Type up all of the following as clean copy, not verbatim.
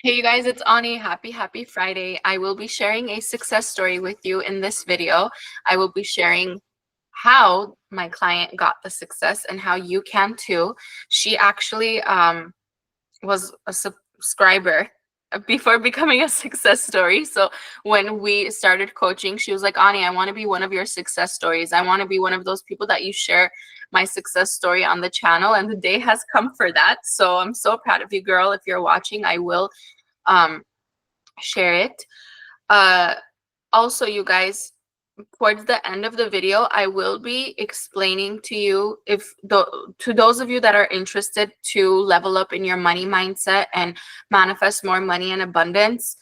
Hey you guys, it's Ani. Happy Friday. I will be sharing a success story with you in this video. I will be sharing how my client got the success and how you can too. She actually was a subscriber before becoming a success story. So when we started coaching, she was like, Ani, I want to be one of your success stories. I want to be one of those people that you share my success story on the channel. And the day has come for that. So I'm so proud of you, girl. If you're watching, I will share it. Also, you guys, towards the end of the video, I will be explaining to you to those of you that are interested to level up in your money mindset and manifest more money and abundance,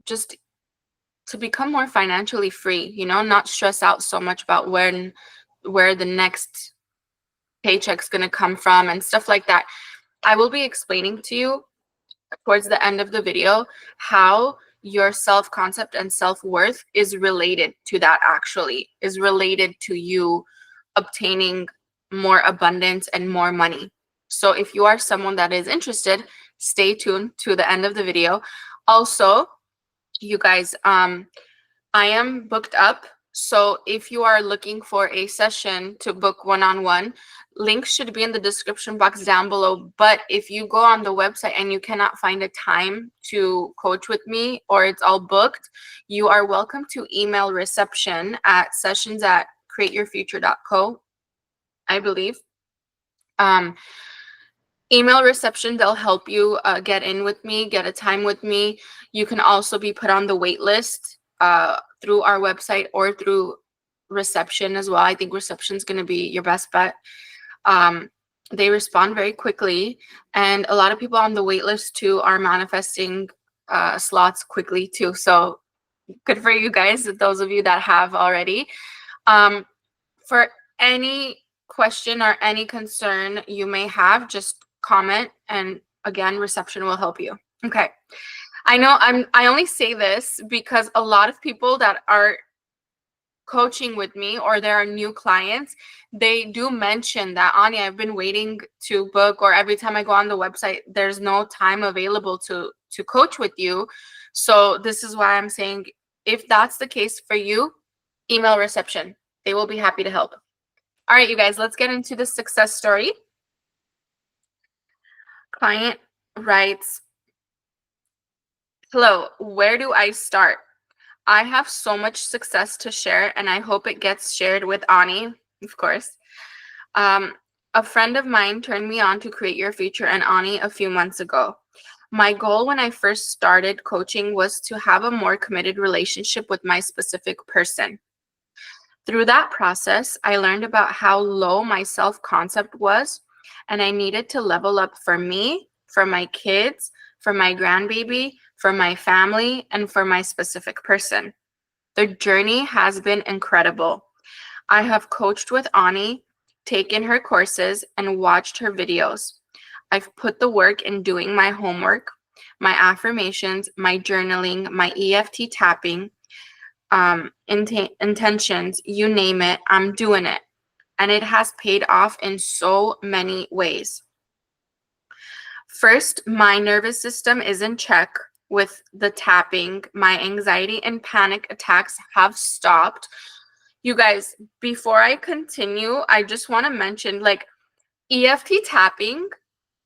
just to become more financially free, not stress out so much about where the next paycheck's going to come from and stuff like that. I will be explaining to you towards the end of the video how your self-concept and self-worth is related to that, actually is related to you obtaining more abundance and more money. So if you are someone that is interested, stay tuned to the end of the video. Also, you guys, I am booked up. So if you are looking for a session to book one-on-one, links should be in the description box down below. But if you go on the website and you cannot find a time to coach with me or it's all booked, you are welcome to email reception at sessions@createyourfuture.co, I believe. Email reception, they'll help you get in with me, get a time with me. You can also be put on the wait list through our website or through reception as well. I think reception is going to be your best bet. They respond very quickly, and a lot of people on the wait list too are manifesting slots quickly too. So good for you guys, those of you that have already. For any question or any concern you may have, just comment, and again, reception will help you. Okay. I know I only say this because a lot of people that are coaching with me or there are new clients, they do mention that, Ani, I've been waiting to book, or every time I go on the website, there's no time available to coach with you. So this is why I'm saying, if that's the case for you, email reception. They will be happy to help. All right, you guys, let's get into the success story. Client writes, hello, where do I start? I have so much success to share, and I hope it gets shared with Ani, of course. A friend of mine turned me on to Create Your Future and Ani a few months ago. My goal when I first started coaching was to have a more committed relationship with my specific person. Through that process, I learned about how low my self-concept was, and I needed to level up for me, for my kids, for my grandbaby, for my family, and for my specific person. The journey has been incredible. I have coached with Ani, taken her courses, and watched her videos. I've put the work in doing my homework, my affirmations, my journaling, my EFT tapping, intentions, you name it, I'm doing it. And it has paid off in so many ways. First, my nervous system is in check with the tapping. My anxiety and panic attacks have stopped. You guys, before I continue, I just want to mention, like, EFT tapping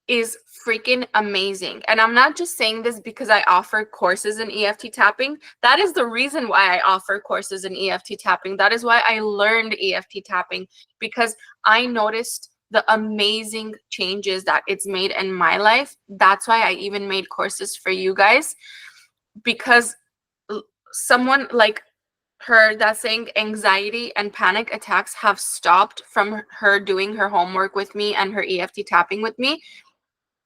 is freaking amazing. And I'm not just saying this because I offer courses in EFT tapping. That is the reason why I offer courses in EFT tapping. That is why I learned EFT tapping, because I noticed the amazing changes that it's made in my life. That's why I even made courses for you guys, because someone like her that's saying anxiety and panic attacks have stopped from her doing her homework with me and her EFT tapping with me.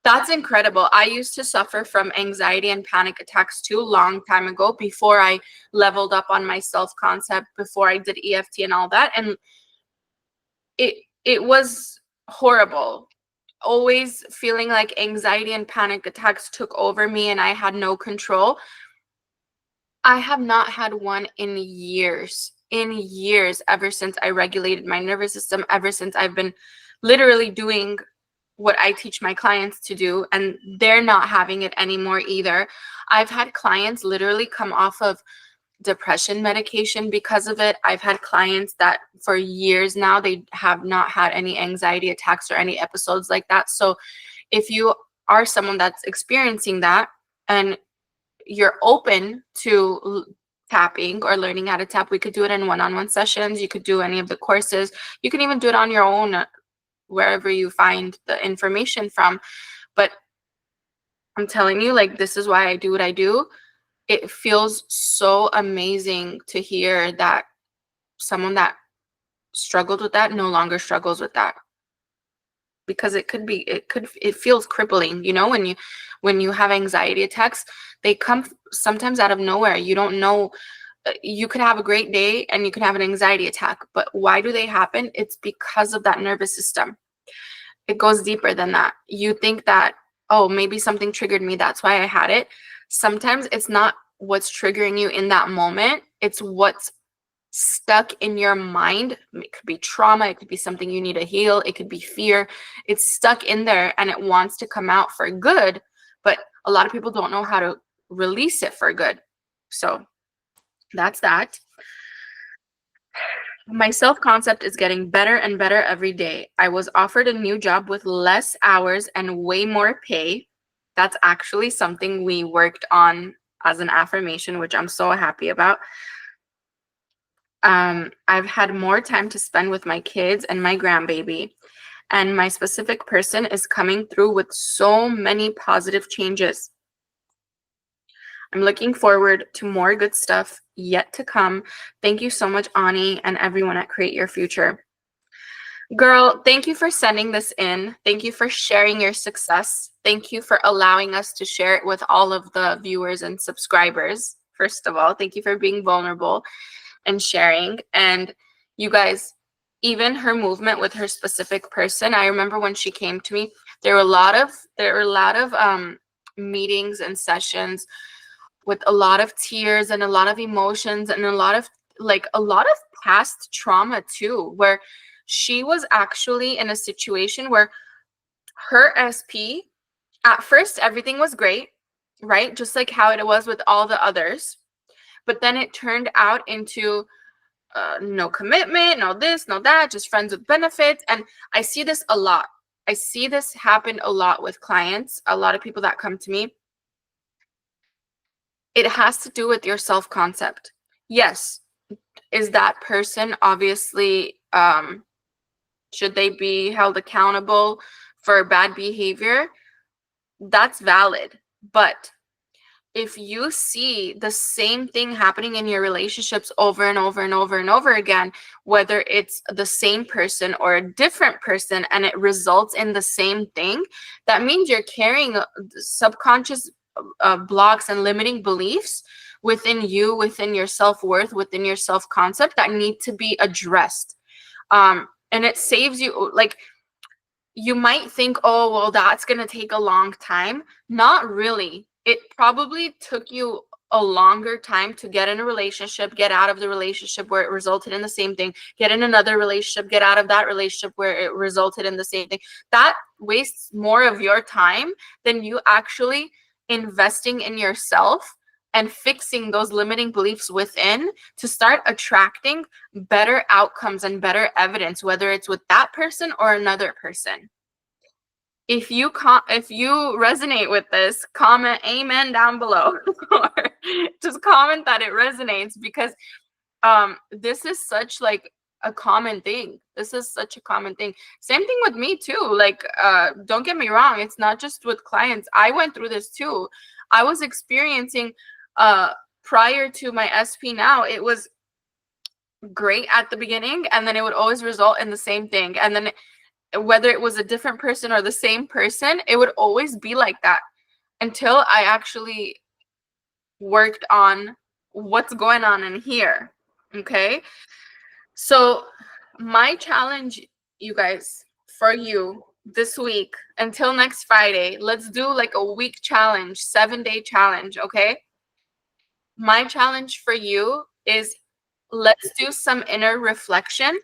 That's incredible. I used to suffer from anxiety and panic attacks too, long time ago, before I leveled up on my self-concept, before I did EFT and all that. And it was horrible. Always feeling like anxiety and panic attacks took over me and I had no control. I have not had one in years, ever since I regulated my nervous system, ever since I've been literally doing what I teach my clients to do, and they're not having it anymore either. I've had clients literally come off of depression medication because of it. I've had clients that for years now, they have not had any anxiety attacks or any episodes like that. So if you are someone that's experiencing that and you're open to tapping or learning how to tap, we could do it in one-on-one sessions. You could do any of the courses. You can even do it on your own, wherever you find the information from. But I'm telling you, like, this is why I do what I do. It feels so amazing to hear that someone that struggled with that no longer struggles with that. Because it feels crippling, you know, when you have anxiety attacks, they come sometimes out of nowhere. You don't know, you could have a great day and you can have an anxiety attack, but why do they happen? It's because of that nervous system. It goes deeper than that. You think that, oh, maybe something triggered me, that's why I had it. Sometimes it's not what's triggering you in that moment, it's what's stuck in your mind. It could be trauma, it could be something you need to heal, it could be fear. It's stuck in there and it wants to come out for good, but a lot of people don't know how to release it for good. So that's that. My self-concept is getting better and better every day. I was offered a new job with less hours and way more pay. That's actually something we worked on as an affirmation, which I'm so happy about. I've had more time to spend with my kids and my grandbaby, and my specific person is coming through with so many positive changes. I'm looking forward to more good stuff yet to come. Thank you so much, Ani, and everyone at Create Your Future. Girl, thank you for sending this in. Thank you for sharing your success. Thank you for allowing us to share it with all of the viewers and subscribers. First of all, thank you for being vulnerable and sharing. And you guys, even her movement with her specific person, I remember when she came to me, there were a lot of meetings and sessions with a lot of tears and a lot of emotions and a lot of past trauma too, where she was actually in a situation where her SP, at first everything was great, right? Just like how it was with all the others. But then it turned out into no commitment, no this, no that, just friends with benefits. And I see this a lot. I see this happen a lot with clients, a lot of people that come to me. It has to do with your self-concept. Yes, is that person obviously, should they be held accountable for bad behavior? That's valid. But if you see the same thing happening in your relationships over and over and over and over again, whether it's the same person or a different person, and it results in the same thing, that means you're carrying subconscious blocks and limiting beliefs within you, within your self-worth, within your self-concept that need to be addressed. And it saves you, like, you might think, oh, well, that's going to take a long time. Not really. It probably took you a longer time to get in a relationship, get out of the relationship where it resulted in the same thing, get in another relationship, get out of that relationship where it resulted in the same thing. That wastes more of your time than you actually investing in yourself and fixing those limiting beliefs within to start attracting better outcomes and better evidence, whether it's with that person or another person. If you resonate with this, comment amen down below or just comment that it resonates, because this is such like a common thing. This is such a common thing. Same thing with me too. Like, don't get me wrong, it's not just with clients. I went through this too. I was experiencing prior to my SP now, it was great at the beginning, and then it would always result in the same thing. And then whether it was a different person or the same person, it would always be like that until I actually worked on what's going on in here. Okay. So my challenge, you guys, for you this week until next Friday, let's do like a week challenge, 7-day challenge. Okay. My challenge for you is, let's do some inner reflection.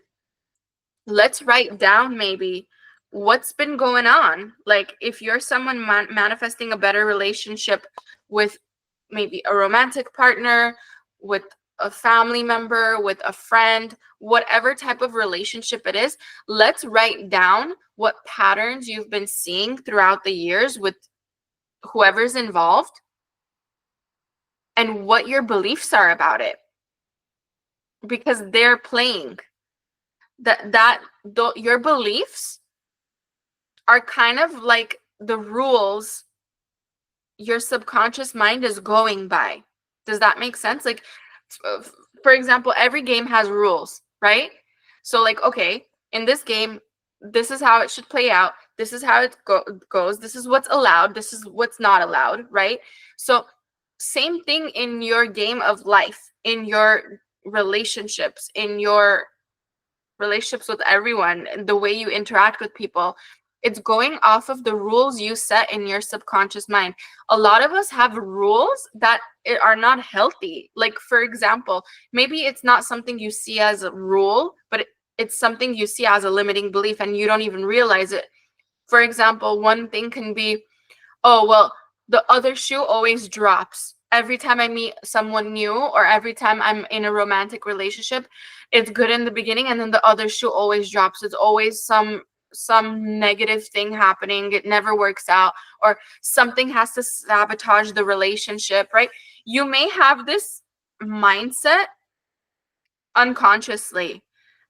Let's write down maybe what's been going on? Like, if you're someone manifesting a better relationship with maybe a romantic partner, with a family member, with a friend, whatever type of relationship it is, let's write down what patterns you've been seeing throughout the years with whoever's involved and what your beliefs are about it, because they're playing your beliefs are kind of like the rules your subconscious mind is going by. Does that make sense? Like, for example, every game has rules, right? So like, okay, in this game, this is how it should play out. This is how it goes. This is what's allowed. This is what's not allowed, right? So same thing in your game of life, in your relationships, in your relationships with everyone, the way you interact with people. It's going off of the rules you set in your subconscious mind. A lot of us have rules that are not healthy. Like, for example, maybe it's not something you see as a rule, but it's something you see as a limiting belief and you don't even realize it. For example, one thing can be, oh, well, the other shoe always drops. Every time I meet someone new or every time I'm in a romantic relationship, it's good in the beginning and then the other shoe always drops. It's always some negative thing happening. It never works out, or something has to sabotage the relationship, right? You may have this mindset unconsciously.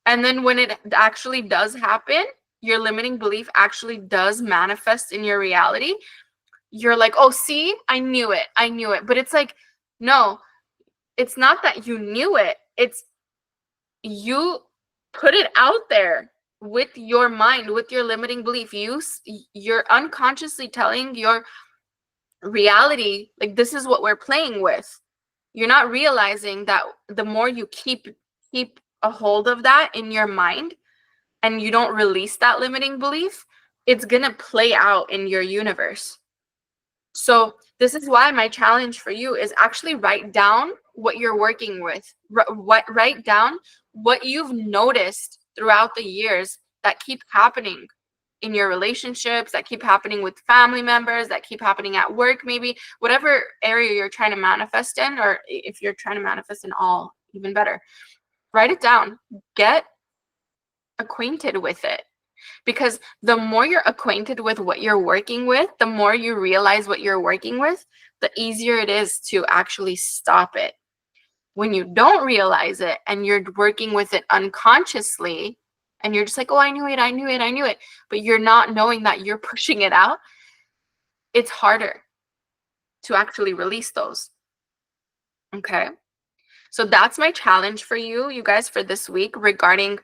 And then when it actually does happen, your limiting belief actually does manifest in your reality. You're like, oh, see, I knew it. But it's like, no, it's not that you knew it. It's you put it out there with your mind, with your limiting belief. You're unconsciously telling your reality, like, this is what we're playing with. You're not realizing that the more you keep a hold of that in your mind and you don't release that limiting belief, it's gonna play out in your universe. So this is why my challenge for you is actually write down what you're working with. Write down what you've noticed throughout the years that keep happening in your relationships, that keep happening with family members, that keep happening at work, maybe whatever area you're trying to manifest in, or if you're trying to manifest in all, even better. Write it down. Get acquainted with it. Because the more you're acquainted with what you're working with, the more you realize what you're working with, the easier it is to actually stop it. When you don't realize it and you're working with it unconsciously and you're just like, oh, I knew it, but you're not knowing that you're pushing it out, it's harder to actually release those. Okay. So that's my challenge for you guys, for this week, regarding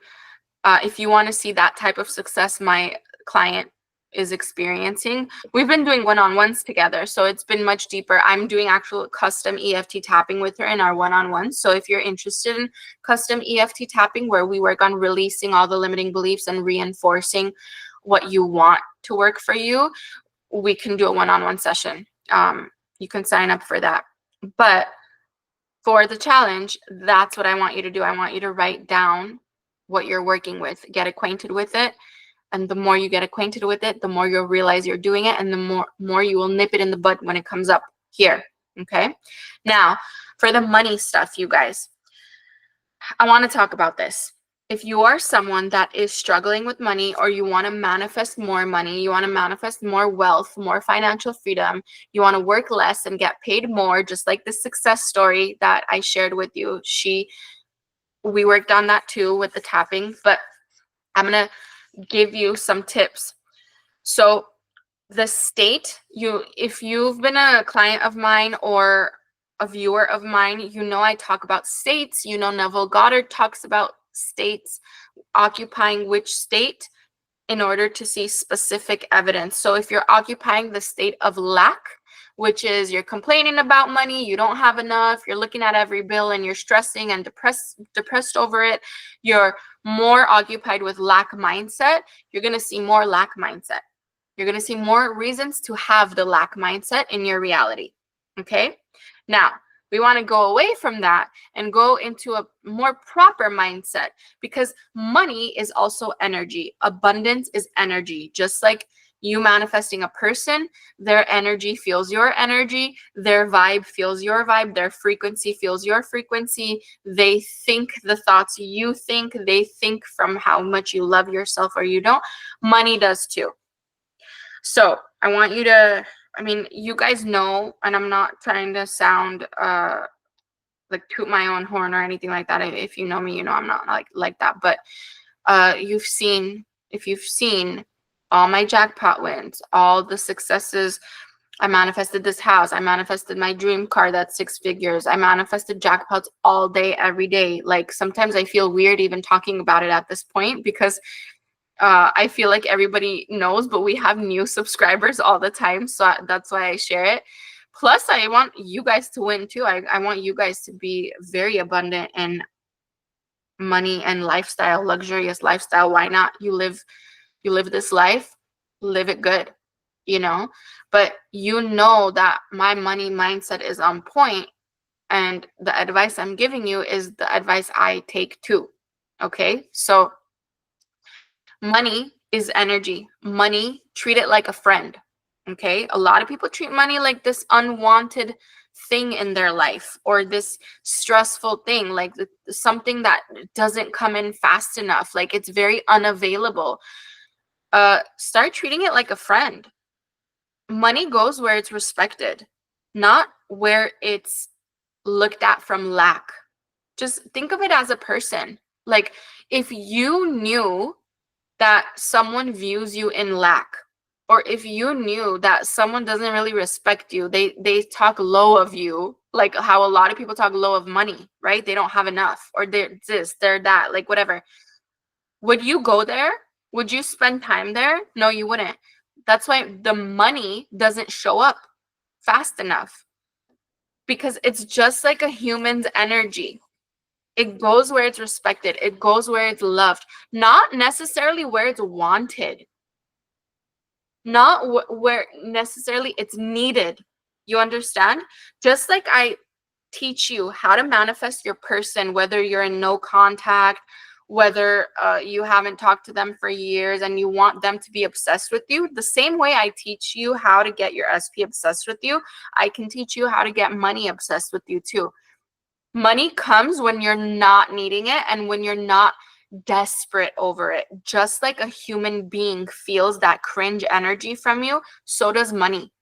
if you want to see that type of success my client is experiencing. We've been doing one-on-ones together, so it's been much deeper. I'm doing actual custom EFT tapping with her in our one-on-ones. So if you're interested in custom EFT tapping, where we work on releasing all the limiting beliefs and reinforcing what you want to work for you, we can do a one-on-one session. You can sign up for that. But for the challenge, that's what I want you to do. I want you to write down what you're working with, get acquainted with it. And the more you get acquainted with it, the more you'll realize you're doing it, and the more you will nip it in the bud when it comes up here. Okay. Now, for the money stuff, you guys, I want to talk about this. If you are someone that is struggling with money, or you want to manifest more money, you want to manifest more wealth, more financial freedom, you want to work less and get paid more, just like the success story that I shared with you, we worked on that too with the tapping, but I'm going to give you some tips. So the state, if you've been a client of mine or a viewer of mine, you know I talk about states. You know Neville Goddard talks about states, occupying which state in order to see specific evidence. So if you're occupying the state of lack, which is you're complaining about money, you don't have enough, you're looking at every bill and you're stressing and depressed over it, you're more occupied with lack mindset, you're going to see more lack mindset. You're going to see more reasons to have the lack mindset in your reality. Okay? Now, We want to go away from that and go into a more proper mindset, because money is also energy. Abundance is energy. Just like you manifesting a person, their energy feels your energy, their vibe feels your vibe, their frequency feels your frequency. They think the thoughts you think, they think from how much you love yourself or you don't. Money does too. So I want you to, I mean, you guys know, and I'm not trying to sound like toot my own horn or anything like that. If you know me, you know I'm not like that. But if you've seen all my jackpot wins, all the successes. I manifested this house. I manifested my dream car that's 6 figures. I manifested jackpots all day, every day. Like sometimes I feel weird even talking about it at this point, because I feel like everybody knows, but we have new subscribers all the time. So that's why I share it. Plus, I want you guys to win too. I want you guys to be very abundant in money and lifestyle, luxurious lifestyle. Why not? You live this life, live it good, you know? But you know that my money mindset is on point, and the advice I'm giving you is the advice I take too. Okay? So money is energy. Money, treat it like a friend. Okay? A lot of people treat money like this unwanted thing in their life, or this stressful thing, like something that doesn't come in fast enough, like it's very unavailable. Start treating it like a friend. Money goes where it's respected, not where it's looked at from lack. Just think of it as a person. Like if you knew that someone views you in lack, or if you knew that someone doesn't really respect you, they talk low of you, like how a lot of people talk low of money, right? They don't have enough, or they're this, they're that, like whatever. Would you go there? Would you spend time there? No, you wouldn't. That's why the money doesn't show up fast enough, because it's just like a human's energy. It goes where it's respected. It goes where it's loved, not necessarily where it's wanted, not where necessarily it's needed. You understand? Just like I teach you how to manifest your person, whether you're in no contact, whether you haven't talked to them for years and you want them to be obsessed with you, the same way I teach you how to get your SP obsessed with you, I can teach you how to get money obsessed with you too. Money comes when you're not needing it and when you're not desperate over it. Just like a human being feels that cringe energy from you, so does money.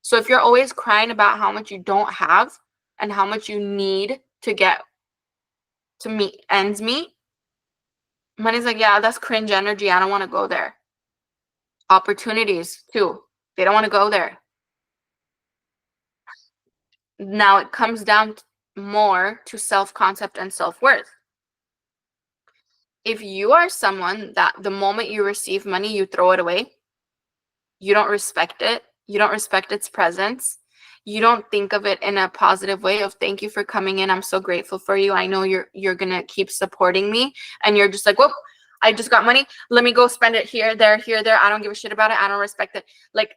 So if you're always crying about how much you don't have and how much you need to get to meet ends meet, money's like, yeah, that's cringe energy. I don't want to go there. Opportunities too. They don't want to go there. Now it comes down more to self-concept and self-worth. If you are someone that the moment you receive money, you throw it away, you don't respect it, you don't respect its presence, you don't think of it in a positive way of thank you for coming in, I'm so grateful for you, I know you're gonna keep supporting me, and you're just like, whoop, I just got money, let me go spend it here, there, I don't give a shit about it, I don't respect it. Like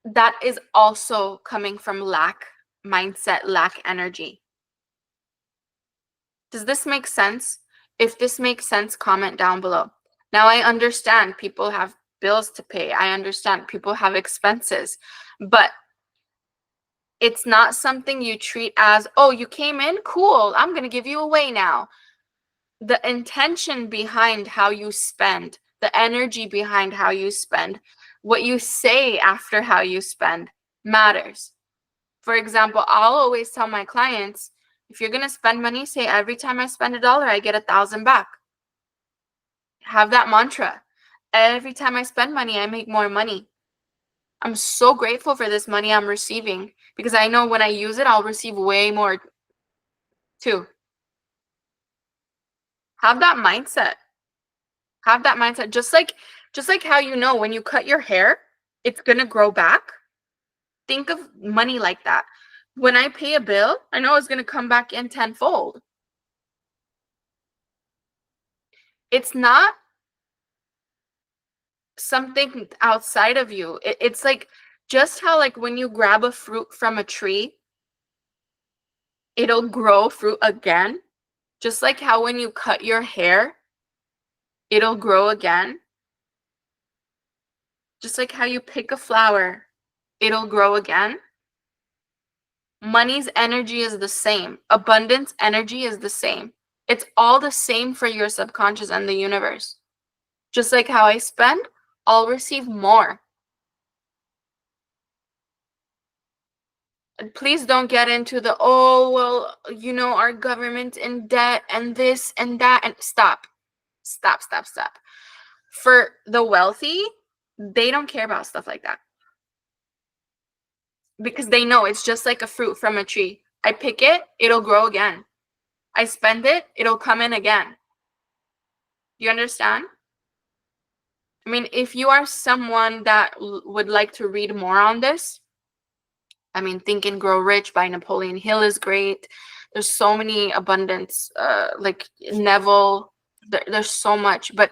that is also coming from lack mindset, lack energy. Does this make sense? If this makes sense, comment down below. Now I understand people have bills to pay. I understand people have expenses, but it's not something you treat as, oh, you came in, cool, I'm going to give you away now. The intention behind how you spend, the energy behind how you spend, what you say after how you spend matters. For example, I'll always tell my clients, if you're going to spend money, say every time I spend $1, I get 1,000 back. Have that mantra. Every time I spend money, I make more money. I'm so grateful for this money I'm receiving, because I know when I use it, I'll receive way more too. Have that mindset. Have that mindset. Just like how you know when you cut your hair, it's going to grow back. Think of money like that. When I pay a bill, I know it's going to come back in tenfold. It's not something outside of you. It's like Just how like when you grab a fruit from a tree, it'll grow fruit again. Just like how when you cut your hair, it'll grow again. Just like how you pick a flower, it'll grow again. Money's energy is the same. Abundance energy is the same. It's all the same for your subconscious and the universe. Just like how I spend, I'll receive more. And please don't get into the, oh, well, you know, our government's in debt and this and that. And stop. Stop, stop, stop. For the wealthy, they don't care about stuff like that. Because they know it's just like a fruit from a tree. I pick it, it'll grow again. I spend it, it'll come in again. You understand? I mean, if you are someone that would like to read more on this, I mean, Think and Grow Rich by Napoleon Hill is great. There's so many abundance, like Neville, there's so much, but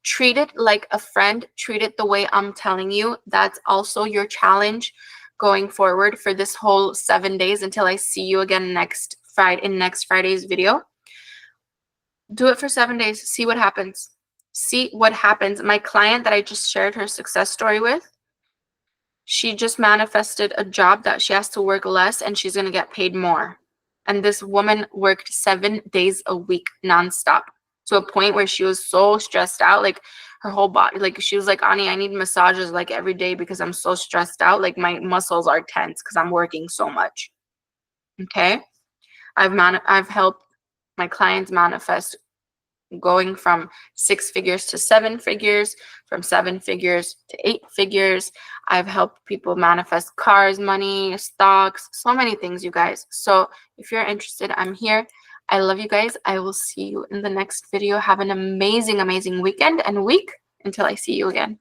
treat it like a friend. Treat it the way I'm telling you. That's also your challenge going forward for this whole 7 days until I see you again next Friday's video. Do it for 7 days. See what happens. See what happens. My client that I just shared her success story with, she just manifested a job that she has to work less and she's going to get paid more. And this woman worked 7 days a week nonstop to a point where she was so stressed out, like her whole body, like she was like, Ani, I need massages like every day because I'm so stressed out. Like my muscles are tense because I'm working so much. Okay. I've helped my clients manifest going from 6 figures to 7 figures, from 7 figures to 8 figures. I've helped people manifest cars, money, stocks, so many things, you guys. So if you're interested, I'm here. I love you guys. I will see you in the next video. Have an amazing, amazing weekend and week until I see you again.